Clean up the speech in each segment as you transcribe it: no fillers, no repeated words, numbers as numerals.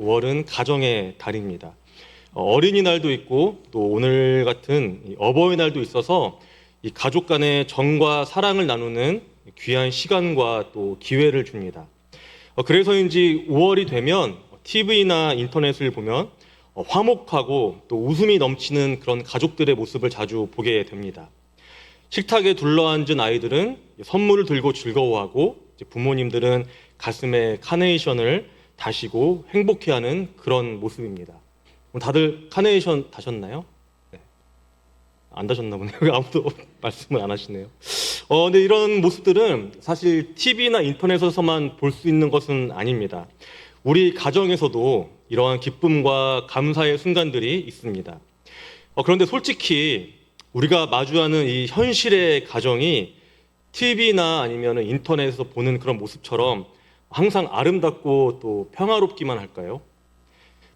5월은 가정의 달입니다. 어린이날도 있고 또 오늘 같은 어버이날도 있어서 이 가족 간의 정과 사랑을 나누는 귀한 시간과 또 기회를 줍니다. 그래서인지 5월이 되면 TV나 인터넷을 보면 화목하고 또 웃음이 넘치는 그런 가족들의 모습을 자주 보게 됩니다. 식탁에 둘러앉은 아이들은 선물을 들고 즐거워하고 부모님들은 가슴에 카네이션을 다시고 행복해하는 그런 모습입니다. 다들 카네이션 다셨나요? 네. 안 다셨나 보네요. 아무도 말씀을 안 하시네요. 근데 이런 모습들은 사실 TV나 인터넷에서만 볼 수 있는 것은 아닙니다. 우리 가정에서도 이러한 기쁨과 감사의 순간들이 있습니다. 그런데 솔직히 우리가 마주하는 이 현실의 가정이 TV나 아니면 인터넷에서 보는 그런 모습처럼 항상 아름답고 또 평화롭기만 할까요?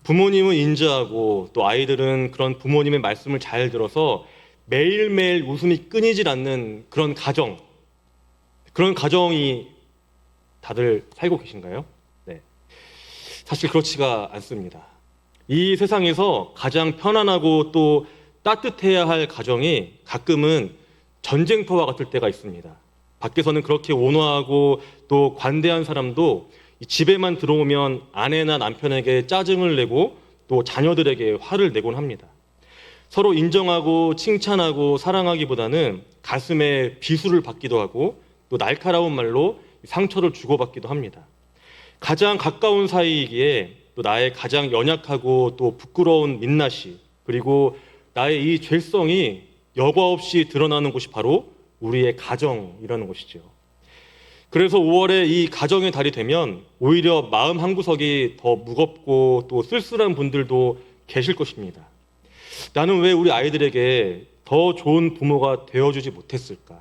부모님은 인자하고 또 아이들은 그런 부모님의 말씀을 잘 들어서 매일매일 웃음이 끊이질 않는 그런 가정이 다들 살고 계신가요? 네. 사실 그렇지가 않습니다. 이 세상에서 가장 편안하고 또 따뜻해야 할 가정이 가끔은 전쟁터와 같을 때가 있습니다. 밖에서는 그렇게 온화하고 또 관대한 사람도 집에만 들어오면 아내나 남편에게 짜증을 내고 또 자녀들에게 화를 내곤 합니다. 서로 인정하고 칭찬하고 사랑하기보다는 가슴에 비수를 받기도 하고 또 날카로운 말로 상처를 주고받기도 합니다. 가장 가까운 사이이기에 또 나의 가장 연약하고 또 부끄러운 민낯이 그리고 나의 이 죄성이 여과 없이 드러나는 곳이 바로 우리의 가정이라는 것이죠. 그래서 5월에 이 가정의 달이 되면 오히려 마음 한구석이 더 무겁고 또 쓸쓸한 분들도 계실 것입니다. 나는 왜 우리 아이들에게 더 좋은 부모가 되어주지 못했을까?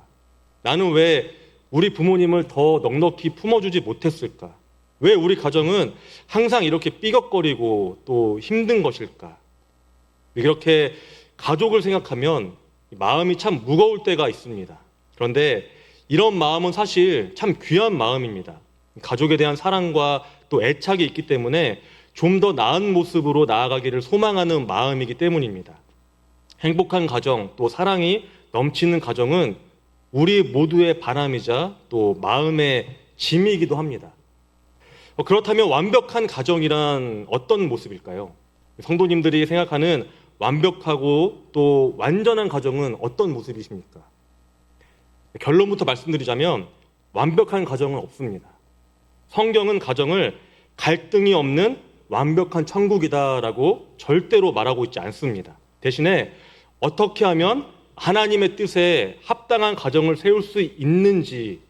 나는 왜 우리 부모님을 더 넉넉히 품어주지 못했을까? 왜 우리 가정은 항상 이렇게 삐걱거리고 또 힘든 것일까? 이렇게 가족을 생각하면 마음이 참 무거울 때가 있습니다. 그런데 이런 마음은 사실 참 귀한 마음입니다. 가족에 대한 사랑과 또 애착이 있기 때문에 좀 더 나은 모습으로 나아가기를 소망하는 마음이기 때문입니다. 행복한 가정, 또 사랑이 넘치는 가정은 우리 모두의 바람이자 또 마음의 짐이기도 합니다. 그렇다면 완벽한 가정이란 어떤 모습일까요? 성도님들이 생각하는 완벽하고 또 완전한 가정은 어떤 모습이십니까? 결론부터 말씀드리자면 완벽한 가정은 없습니다. 성경은 가정을 갈등이 없는 완벽한 천국이다라고 절대로 말하고 있지 않습니다. 대신에 어떻게 하면 하나님의 뜻에 합당한 가정을 세울 수 있는지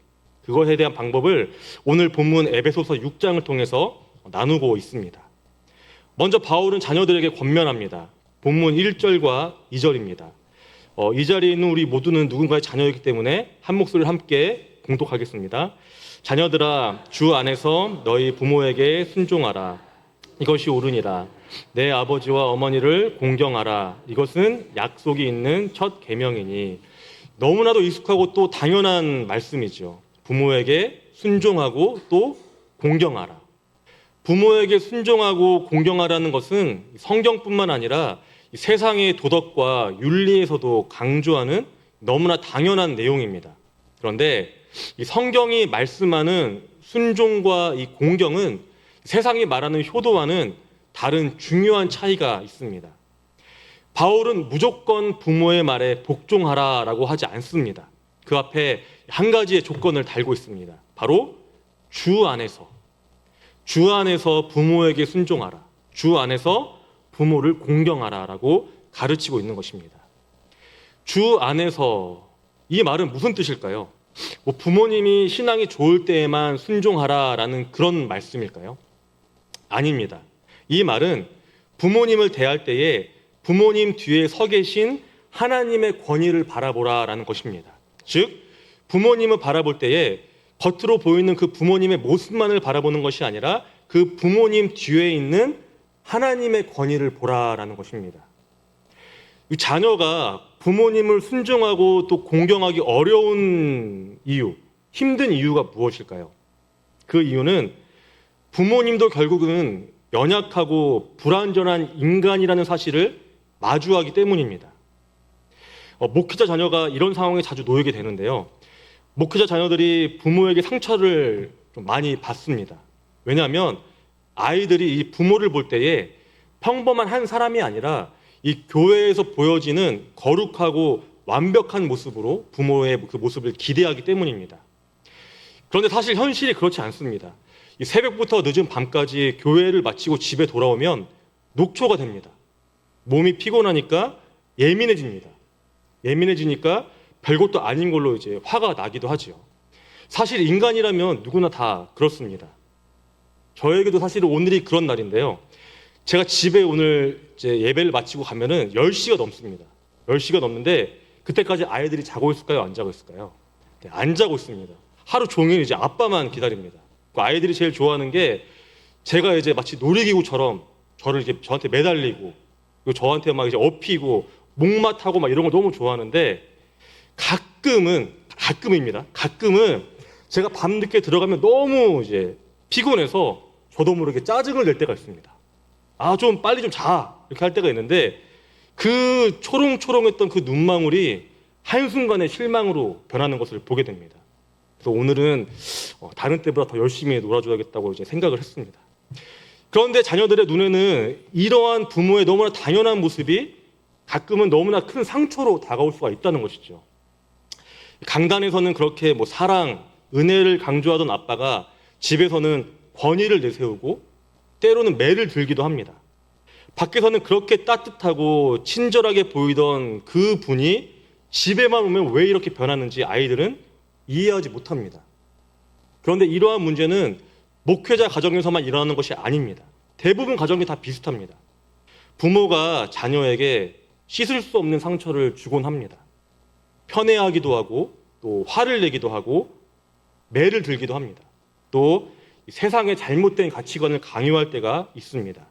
그것에 대한 방법을 오늘 본문 에베소서 6장을 통해서 나누고 있습니다. 먼저 바울은 자녀들에게 권면합니다. 본문 1절과 2절입니다. 이 자리에 있는 우리 모두는 누군가의 자녀이기 때문에 한 목소리를 함께 봉독하겠습니다. 자녀들아, 주 안에서 너희 부모에게 순종하라. 이것이 옳으니라. 내 아버지와 어머니를 공경하라. 이것은 약속이 있는 첫 계명이니. 너무나도 익숙하고 또 당연한 말씀이죠. 부모에게 순종하고 또 공경하라. 부모에게 순종하고 공경하라는 것은 성경뿐만 아니라 세상의 도덕과 윤리에서도 강조하는 너무나 당연한 내용입니다. 그런데 이 성경이 말씀하는 순종과 이 공경은 세상이 말하는 효도와는 다른 중요한 차이가 있습니다. 바울은 무조건 부모의 말에 복종하라라고 하지 않습니다. 그 앞에 한 가지의 조건을 달고 있습니다. 바로 주 안에서 부모에게 순종하라. 주 안에서 부모를 공경하라라고 가르치고 있는 것입니다. 주 안에서 이 말은 무슨 뜻일까요? 부모님이 신앙이 좋을 때에만 순종하라라는 그런 말씀일까요? 아닙니다. 이 말은 부모님을 대할 때에 부모님 뒤에 서 계신 하나님의 권위를 바라보라라는 것입니다. 즉 부모님을 바라볼 때에 겉으로 보이는 그 부모님의 모습만을 바라보는 것이 아니라 그 부모님 뒤에 있는 하나님의 권위를 보라라는 것입니다. 자녀가 부모님을 순종하고 또 공경하기 어려운 이유, 힘든 이유가 무엇일까요? 그 이유는 부모님도 결국은 연약하고 불완전한 인간이라는 사실을 마주하기 때문입니다. 목회자 자녀가 이런 상황에 자주 놓이게 되는데요. 목회자 자녀들이 부모에게 상처를 좀 많이 받습니다. 왜냐하면 아이들이 이 부모를 볼 때에 평범한 한 사람이 아니라 이 교회에서 보여지는 거룩하고 완벽한 모습으로 부모의 그 모습을 기대하기 때문입니다. 그런데 사실 현실이 그렇지 않습니다. 이 새벽부터 늦은 밤까지 교회를 마치고 집에 돌아오면 녹초가 됩니다. 몸이 피곤하니까 예민해집니다. 예민해지니까 별것도 아닌 걸로 이제 화가 나기도 하지요. 사실 인간이라면 누구나 다 그렇습니다. 저에게도 사실 오늘이 그런 날인데요. 제가 집에 오늘 이제 예배를 마치고 가면은 10시가 넘습니다. 10시가 넘는데 그때까지 아이들이 자고 있을까요? 안 자고 있을까요? 네, 안 자고 있습니다. 하루 종일 이제 아빠만 기다립니다. 그 아이들이 제일 좋아하는 게 제가 이제 마치 놀이기구처럼 저를 이제 저한테 매달리고 그리고 저한테 막 이제 업히고 목마타고 막 이런 걸 너무 좋아하는데 가끔은 제가 밤늦게 들어가면 너무 이제 피곤해서 저도 모르게 짜증을 낼 때가 있습니다. 좀 빨리 좀 자 이렇게 할 때가 있는데 그 초롱초롱했던 그 눈망울이 한순간에 실망으로 변하는 것을 보게 됩니다. 그래서 오늘은 다른 때보다 더 열심히 놀아줘야겠다고 이제 생각을 했습니다. 그런데 자녀들의 눈에는 이러한 부모의 너무나 당연한 모습이 가끔은 너무나 큰 상처로 다가올 수가 있다는 것이죠. 강단에서는 그렇게 뭐 사랑, 은혜를 강조하던 아빠가 집에서는 권위를 내세우고 때로는 매를 들기도 합니다. 밖에서는 그렇게 따뜻하고 친절하게 보이던 그 분이 집에만 오면 왜 이렇게 변하는지 아이들은 이해하지 못합니다. 그런데 이러한 문제는 목회자 가정에서만 일어나는 것이 아닙니다. 대부분 가정이 다 비슷합니다. 부모가 자녀에게 씻을 수 없는 상처를 주곤 합니다. 편애하기도 하고 또 화를 내기도 하고 매를 들기도 합니다. 또 세상의 잘못된 가치관을 강요할 때가 있습니다.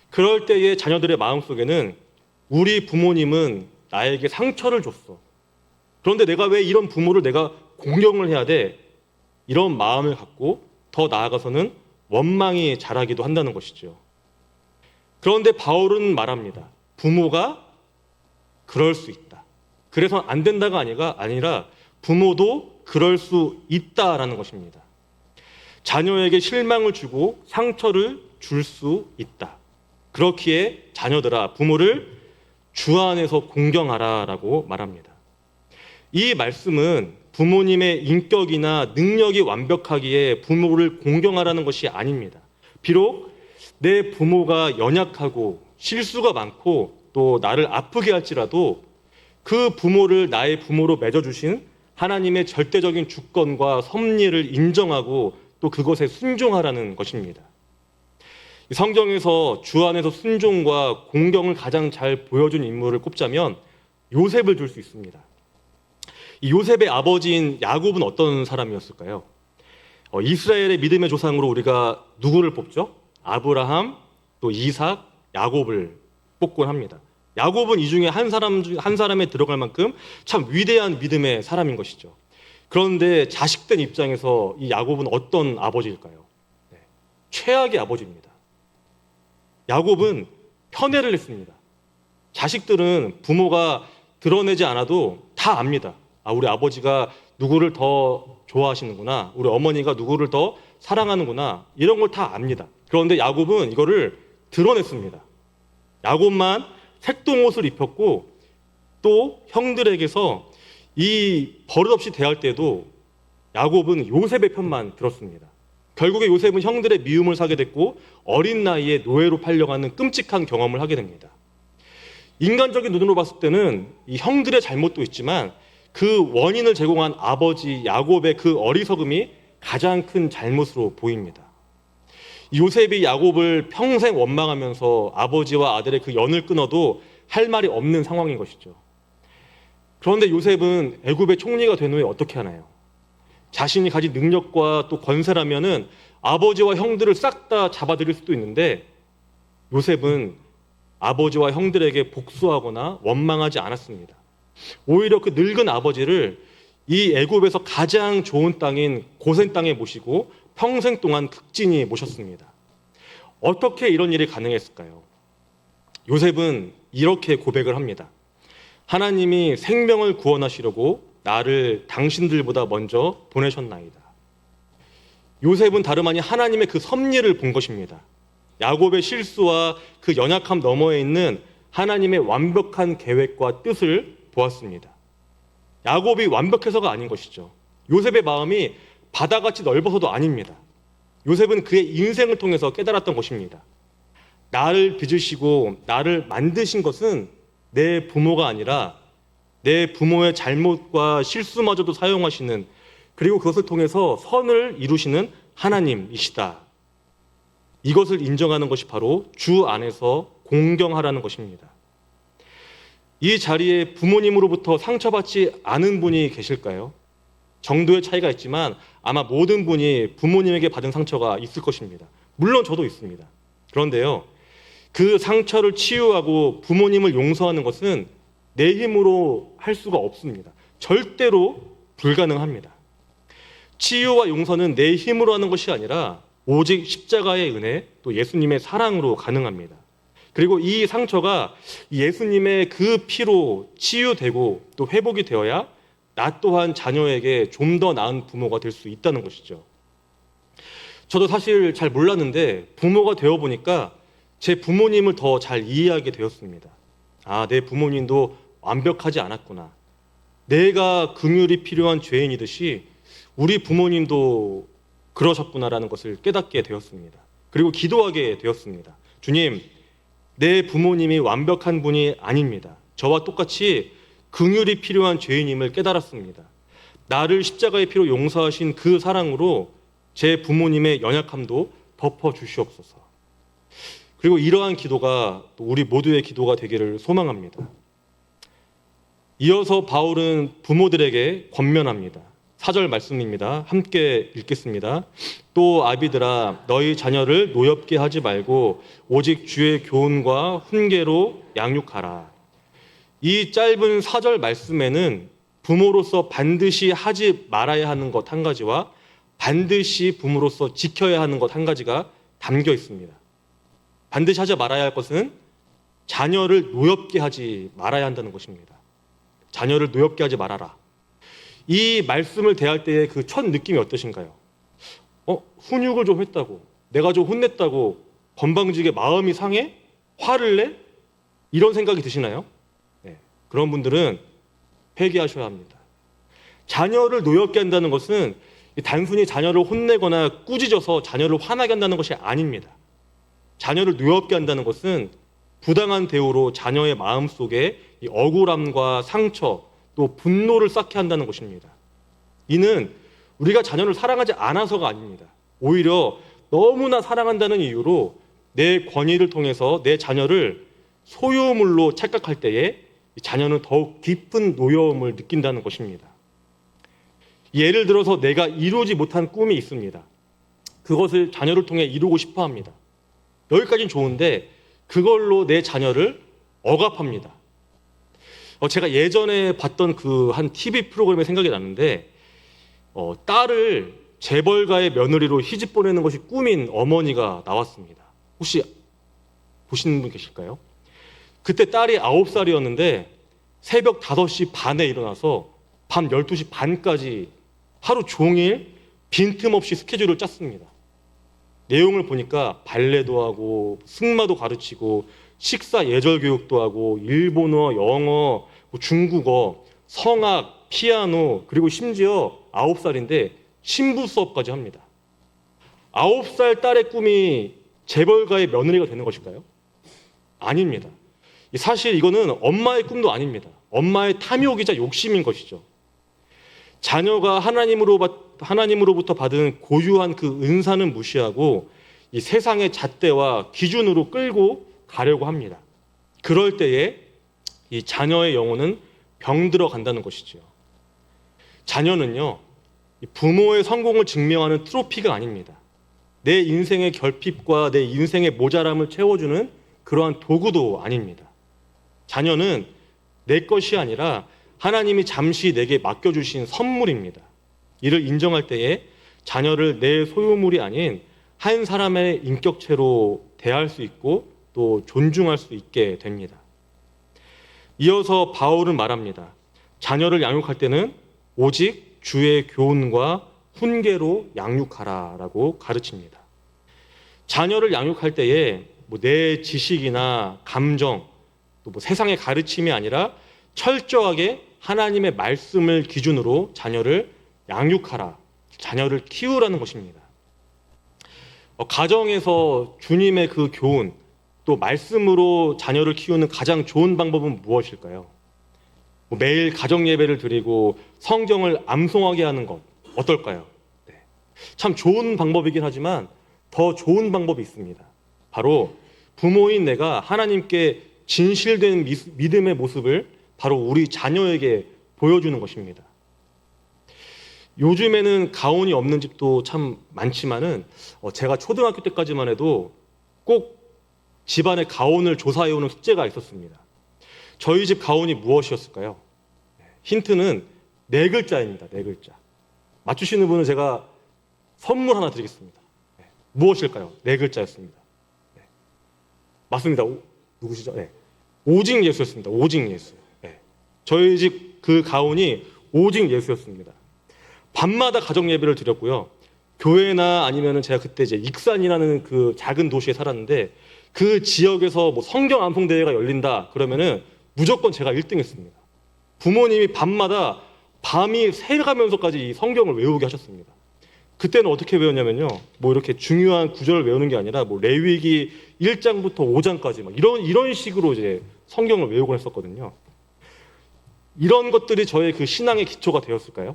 그럴 때의 자녀들의 마음속에는 우리 부모님은 나에게 상처를 줬어. 그런데 내가 왜 이런 부모를 내가 공경을 해야 돼? 이런 마음을 갖고 더 나아가서는 원망이 자라기도 한다는 것이죠. 그런데 바울은 말합니다. 부모가 그럴 수 있다. 그래서 안 된다가 아니라 부모도 그럴 수 있다라는 것입니다. 자녀에게 실망을 주고 상처를 줄 수 있다. 그렇기에 자녀들아 부모를 주 안에서 공경하라라고 말합니다. 이 말씀은 부모님의 인격이나 능력이 완벽하기에 부모를 공경하라는 것이 아닙니다. 비록 내 부모가 연약하고 실수가 많고 또 나를 아프게 할지라도 그 부모를 나의 부모로 맺어주신 하나님의 절대적인 주권과 섭리를 인정하고 또 그것에 순종하라는 것입니다. 성경에서 주 안에서 순종과 공경을 가장 잘 보여준 인물을 꼽자면 요셉을 들 수 있습니다. 이 요셉의 아버지인 야곱은 어떤 사람이었을까요? 이스라엘의 믿음의 조상으로 우리가 누구를 뽑죠? 아브라함, 또 이삭, 야곱을 뽑곤 합니다. 야곱은 이 중에 한 사람에 들어갈 만큼 참 위대한 믿음의 사람인 것이죠. 그런데 자식된 입장에서 이 야곱은 어떤 아버지일까요? 네, 최악의 아버지입니다. 야곱은 편애를 했습니다. 자식들은 부모가 드러내지 않아도 다 압니다. 우리 아버지가 누구를 더 좋아하시는구나. 우리 어머니가 누구를 더 사랑하는구나. 이런 걸 다 압니다. 그런데 야곱은 이거를 드러냈습니다. 야곱만 색동옷을 입혔고 또 형들에게서 이 버릇없이 대할 때도 야곱은 요셉의 편만 들었습니다. 결국에 요셉은 형들의 미움을 사게 됐고 어린 나이에 노예로 팔려가는 끔찍한 경험을 하게 됩니다. 인간적인 눈으로 봤을 때는 이 형들의 잘못도 있지만 그 원인을 제공한 아버지 야곱의 그 어리석음이 가장 큰 잘못으로 보입니다. 요셉이 야곱을 평생 원망하면서 아버지와 아들의 그 연을 끊어도 할 말이 없는 상황인 것이죠. 그런데 요셉은 애굽의 총리가 된 후에 어떻게 하나요? 자신이 가진 능력과 또 권세라면은 아버지와 형들을 싹 다 잡아들일 수도 있는데 요셉은 아버지와 형들에게 복수하거나 원망하지 않았습니다. 오히려 그 늙은 아버지를 이 애굽에서 가장 좋은 땅인 고센 땅에 모시고 평생 동안 극진히 모셨습니다. 어떻게 이런 일이 가능했을까요? 요셉은 이렇게 고백을 합니다. 하나님이 생명을 구원하시려고 나를 당신들보다 먼저 보내셨나이다. 요셉은 다름 아닌 하나님의 그 섭리를 본 것입니다. 야곱의 실수와 그 연약함 너머에 있는 하나님의 완벽한 계획과 뜻을 보았습니다. 야곱이 완벽해서가 아닌 것이죠. 요셉의 마음이 바다같이 넓어서도 아닙니다. 요셉은 그의 인생을 통해서 깨달았던 것입니다. 나를 빚으시고 나를 만드신 것은 내 부모가 아니라 내 부모의 잘못과 실수마저도 사용하시는, 그리고 그것을 통해서 선을 이루시는 하나님이시다. 이것을 인정하는 것이 바로 주 안에서 공경하라는 것입니다. 이 자리에 부모님으로부터 상처받지 않은 분이 계실까요? 정도의 차이가 있지만 아마 모든 분이 부모님에게 받은 상처가 있을 것입니다. 물론 저도 있습니다. 그런데요, 그 상처를 치유하고 부모님을 용서하는 것은 내 힘으로 할 수가 없습니다. 절대로 불가능합니다. 치유와 용서는 내 힘으로 하는 것이 아니라 오직 십자가의 은혜, 또 예수님의 사랑으로 가능합니다. 그리고 이 상처가 예수님의 그 피로 치유되고 또 회복이 되어야 나 또한 자녀에게 좀 더 나은 부모가 될 수 있다는 것이죠. 저도 사실 잘 몰랐는데 부모가 되어 보니까 제 부모님을 더 잘 이해하게 되었습니다. 아, 내 부모님도 완벽하지 않았구나. 내가 긍휼이 필요한 죄인이듯이 우리 부모님도 그러셨구나라는 것을 깨닫게 되었습니다. 그리고 기도하게 되었습니다. 주님, 내 부모님이 완벽한 분이 아닙니다. 저와 똑같이 긍휼이 필요한 죄인임을 깨달았습니다. 나를 십자가의 피로 용서하신 그 사랑으로 제 부모님의 연약함도 덮어주시옵소서. 그리고 이러한 기도가 또 우리 모두의 기도가 되기를 소망합니다. 이어서 바울은 부모들에게 권면합니다. 4절 말씀입니다. 함께 읽겠습니다. 또 아비들아, 너희 자녀를 노엽게 하지 말고 오직 주의 교훈과 훈계로 양육하라. 이 짧은 4절 말씀에는 부모로서 반드시 하지 말아야 하는 것 한 가지와 반드시 부모로서 지켜야 하는 것 한 가지가 담겨 있습니다. 반드시 하지 말아야 할 것은 자녀를 노엽게 하지 말아야 한다는 것입니다. 자녀를 노엽게 하지 말아라. 이 말씀을 대할 때의 그 첫 느낌이 어떠신가요? 훈육을 좀 했다고, 내가 좀 혼냈다고 건방지게 마음이 상해? 화를 내? 이런 생각이 드시나요? 네, 그런 분들은 회개하셔야 합니다. 자녀를 노엽게 한다는 것은 단순히 자녀를 혼내거나 꾸짖어서 자녀를 화나게 한다는 것이 아닙니다. 자녀를 노엽게 한다는 것은 부당한 대우로 자녀의 마음속에 이 억울함과 상처, 또 분노를 쌓게 한다는 것입니다. 이는 우리가 자녀를 사랑하지 않아서가 아닙니다. 오히려 너무나 사랑한다는 이유로 내 권위를 통해서 내 자녀를 소유물로 착각할 때에 자녀는 더욱 깊은 노여움을 느낀다는 것입니다. 예를 들어서 내가 이루지 못한 꿈이 있습니다. 그것을 자녀를 통해 이루고 싶어 합니다. 여기까지는 좋은데 그걸로 내 자녀를 억압합니다. 제가 예전에 봤던 그 한 TV 프로그램이 생각이 나는데 딸을 재벌가의 며느리로 시집 보내는 것이 꿈인 어머니가 나왔습니다. 혹시 보시는 분 계실까요? 그때 딸이 9살이었는데 새벽 5시 반에 일어나서 밤 12시 반까지 하루 종일 빈틈없이 스케줄을 짰습니다. 내용을 보니까 발레도 하고 승마도 가르치고 식사 예절 교육도 하고 일본어, 영어, 중국어, 성악, 피아노, 그리고 심지어 9살인데 신부 수업까지 합니다. 9살 딸의 꿈이 재벌가의 며느리가 되는 것일까요? 아닙니다. 사실 이거는 엄마의 꿈도 아닙니다. 엄마의 탐욕이자 욕심인 것이죠. 자녀가 하나님으로부터 받은 고유한 그 은사는 무시하고 이 세상의 잣대와 기준으로 끌고 가려고 합니다. 그럴 때에 이 자녀의 영혼은 병들어 간다는 것이죠. 자녀는요, 부모의 성공을 증명하는 트로피가 아닙니다. 내 인생의 결핍과 내 인생의 모자람을 채워주는 그러한 도구도 아닙니다. 자녀는 내 것이 아니라 하나님이 잠시 내게 맡겨주신 선물입니다. 이를 인정할 때에 자녀를 내 소유물이 아닌 한 사람의 인격체로 대할 수 있고 또 존중할 수 있게 됩니다. 이어서 바울은 말합니다. 자녀를 양육할 때는 오직 주의 교훈과 훈계로 양육하라라고 가르칩니다. 자녀를 양육할 때에 내 지식이나 감정, 또 세상의 가르침이 아니라 철저하게 하나님의 말씀을 기준으로 자녀를 양육하라, 자녀를 키우라는 것입니다. 가정에서 주님의 그 교훈, 또 말씀으로 자녀를 키우는 가장 좋은 방법은 무엇일까요? 매일 가정 예배를 드리고 성경을 암송하게 하는 것 어떨까요? 네. 참 좋은 방법이긴 하지만 더 좋은 방법이 있습니다. 바로 부모인 내가 하나님께 진실된 믿음의 모습을 바로 우리 자녀에게 보여주는 것입니다. 요즘에는 가온이 없는 집도 참 많지만은 제가 초등학교 때까지만 해도 꼭 집안의 가온을 조사해오는 숙제가 있었습니다. 저희 집 가온이 무엇이었을까요? 힌트는 4글자입니다. 4글자. 맞추시는 분은 제가 선물 하나 드리겠습니다. 무엇일까요? 4글자였습니다. 맞습니다. 누구시죠? 네. 오직 예수였습니다. 오직 예수. 네. 저희 집 그 가온이 오직 예수였습니다. 밤마다 가정 예배를 드렸고요. 교회나 아니면은 제가 그때 이제 익산이라는 그 작은 도시에 살았는데 그 지역에서 성경 암송 대회가 열린다 그러면은 무조건 제가 1등했습니다. 부모님이 밤마다 밤이 새가면서까지 이 성경을 외우게 하셨습니다. 그때는 어떻게 외웠냐면요. 이렇게 중요한 구절을 외우는 게 아니라 레위기 1장부터 5장까지 이런 식으로 이제 성경을 외우곤 했었거든요. 이런 것들이 저의 그 신앙의 기초가 되었을까요?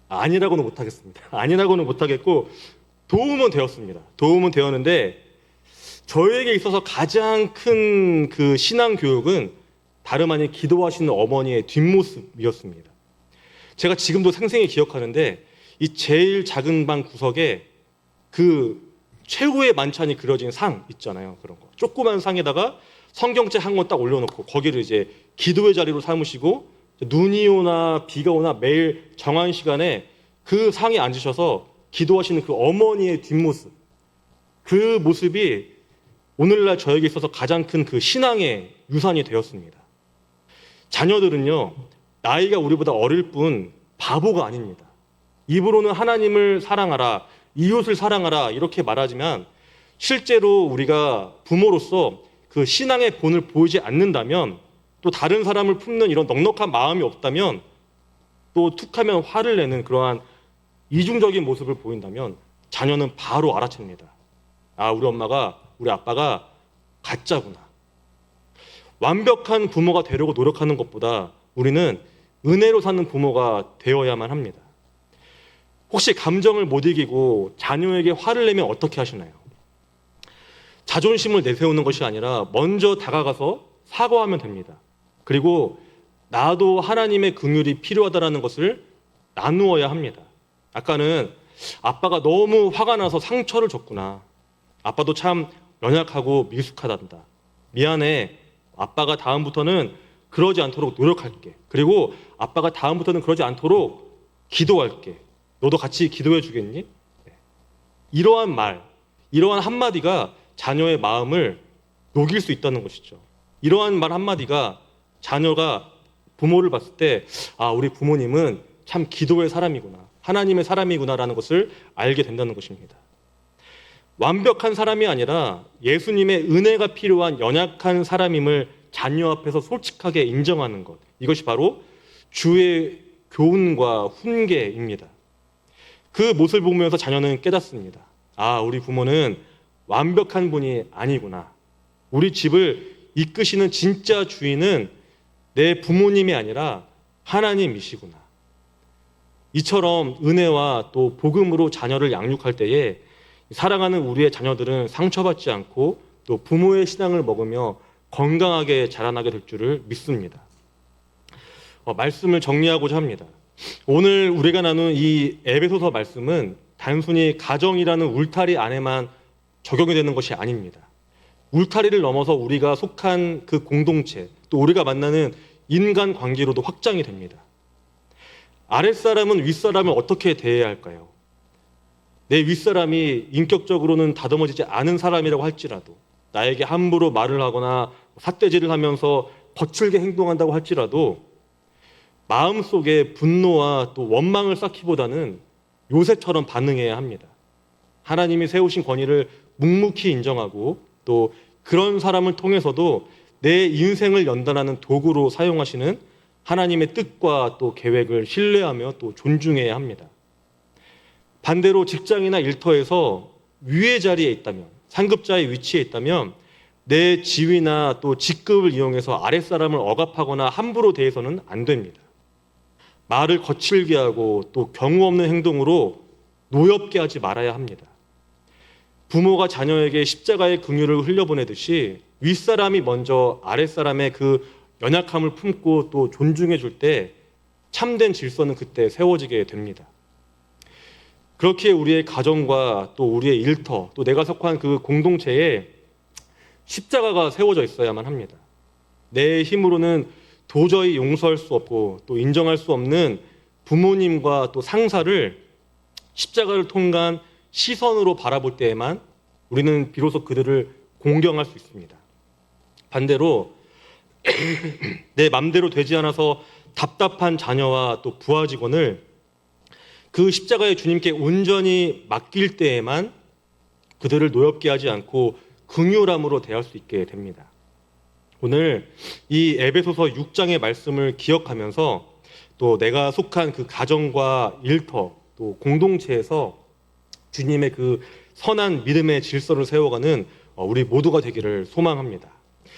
아니라고는 못하겠습니다. 아니라고는 못하겠고 도움은 되었습니다. 도움은 되었는데 저에게 있어서 가장 큰 그 신앙 교육은 다름 아닌 기도하시는 어머니의 뒷모습이었습니다. 제가 지금도 생생히 기억하는데 이 제일 작은 방 구석에 그 최후의 만찬이 그려진 상 있잖아요. 그런 거. 조그만 상에다가 성경책 한 권 딱 올려놓고 거기를 이제 기도의 자리로 삼으시고 눈이 오나 비가 오나 매일 정한 시간에 그 상에 앉으셔서 기도하시는 그 어머니의 뒷모습, 그 모습이 오늘날 저에게 있어서 가장 큰 그 신앙의 유산이 되었습니다. 자녀들은요, 나이가 우리보다 어릴 뿐 바보가 아닙니다. 입으로는 하나님을 사랑하라, 이웃을 사랑하라 이렇게 말하지만 실제로 우리가 부모로서 그 신앙의 본을 보이지 않는다면, 또 다른 사람을 품는 이런 넉넉한 마음이 없다면, 또 툭하면 화를 내는 그러한 이중적인 모습을 보인다면 자녀는 바로 알아챕니다. 아, 우리 엄마가, 우리 아빠가 가짜구나. 완벽한 부모가 되려고 노력하는 것보다 우리는 은혜로 사는 부모가 되어야만 합니다. 혹시 감정을 못 이기고 자녀에게 화를 내면 어떻게 하시나요? 자존심을 내세우는 것이 아니라 먼저 다가가서 사과하면 됩니다. 그리고 나도 하나님의 긍휼이 필요하다는 것을 나누어야 합니다. 아까는 아빠가 너무 화가 나서 상처를 줬구나. 아빠도 참 연약하고 미숙하단다. 미안해. 아빠가 다음부터는 그러지 않도록 노력할게. 그리고 아빠가 다음부터는 그러지 않도록 기도할게. 너도 같이 기도해 주겠니? 이러한 말, 이러한 한마디가 자녀의 마음을 녹일 수 있다는 것이죠. 이러한 말 한마디가 자녀가 부모를 봤을 때, 아, 우리 부모님은 참 기도의 사람이구나, 하나님의 사람이구나라는 것을 알게 된다는 것입니다. 완벽한 사람이 아니라 예수님의 은혜가 필요한 연약한 사람임을 자녀 앞에서 솔직하게 인정하는 것, 이것이 바로 주의 교훈과 훈계입니다. 그 모습을 보면서 자녀는 깨닫습니다. 아, 우리 부모는 완벽한 분이 아니구나. 우리 집을 이끄시는 진짜 주인은 내 부모님이 아니라 하나님이시구나. 이처럼 은혜와 또 복음으로 자녀를 양육할 때에 사랑하는 우리의 자녀들은 상처받지 않고 또 부모의 신앙을 먹으며 건강하게 자라나게 될 줄을 믿습니다. 말씀을 정리하고자 합니다. 오늘 우리가 나눈 이 에베소서 말씀은 단순히 가정이라는 울타리 안에만 적용이 되는 것이 아닙니다. 울타리를 넘어서 우리가 속한 그 공동체, 또 우리가 만나는 인간 관계로도 확장이 됩니다. 아랫사람은 윗사람을 어떻게 대해야 할까요? 내 윗사람이 인격적으로는 다듬어지지 않은 사람이라고 할지라도, 나에게 함부로 말을 하거나 삿대질을 하면서 거칠게 행동한다고 할지라도 마음속에 분노와 또 원망을 쌓기보다는 요셉처럼 반응해야 합니다. 하나님이 세우신 권위를 묵묵히 인정하고 또 그런 사람을 통해서도 내 인생을 연단하는 도구로 사용하시는 하나님의 뜻과 또 계획을 신뢰하며 또 존중해야 합니다. 반대로 직장이나 일터에서 위의 자리에 있다면, 상급자의 위치에 있다면 내 지위나 또 직급을 이용해서 아랫사람을 억압하거나 함부로 대해서는 안 됩니다. 말을 거칠게 하고 또 경우 없는 행동으로 노엽게 하지 말아야 합니다. 부모가 자녀에게 십자가의 긍휼을 흘려보내듯이 윗사람이 먼저 아랫사람의 그 연약함을 품고 또 존중해 줄 때 참된 질서는 그때 세워지게 됩니다. 그렇게 우리의 가정과 또 우리의 일터, 또 내가 속한 그 공동체에 십자가가 세워져 있어야만 합니다. 내 힘으로는 도저히 용서할 수 없고 또 인정할 수 없는 부모님과 또 상사를 십자가를 통한 시선으로 바라볼 때에만 우리는 비로소 그들을 공경할 수 있습니다. 반대로 내 맘대로 되지 않아서 답답한 자녀와 또 부하 직원을 그 십자가의 주님께 온전히 맡길 때에만 그들을 노엽게 하지 않고 긍휼함으로 대할 수 있게 됩니다. 오늘 이 에베소서 6장의 말씀을 기억하면서 또 내가 속한 그 가정과 일터 또 공동체에서 주님의 그 선한 믿음의 질서를 세워가는 우리 모두가 되기를 소망합니다.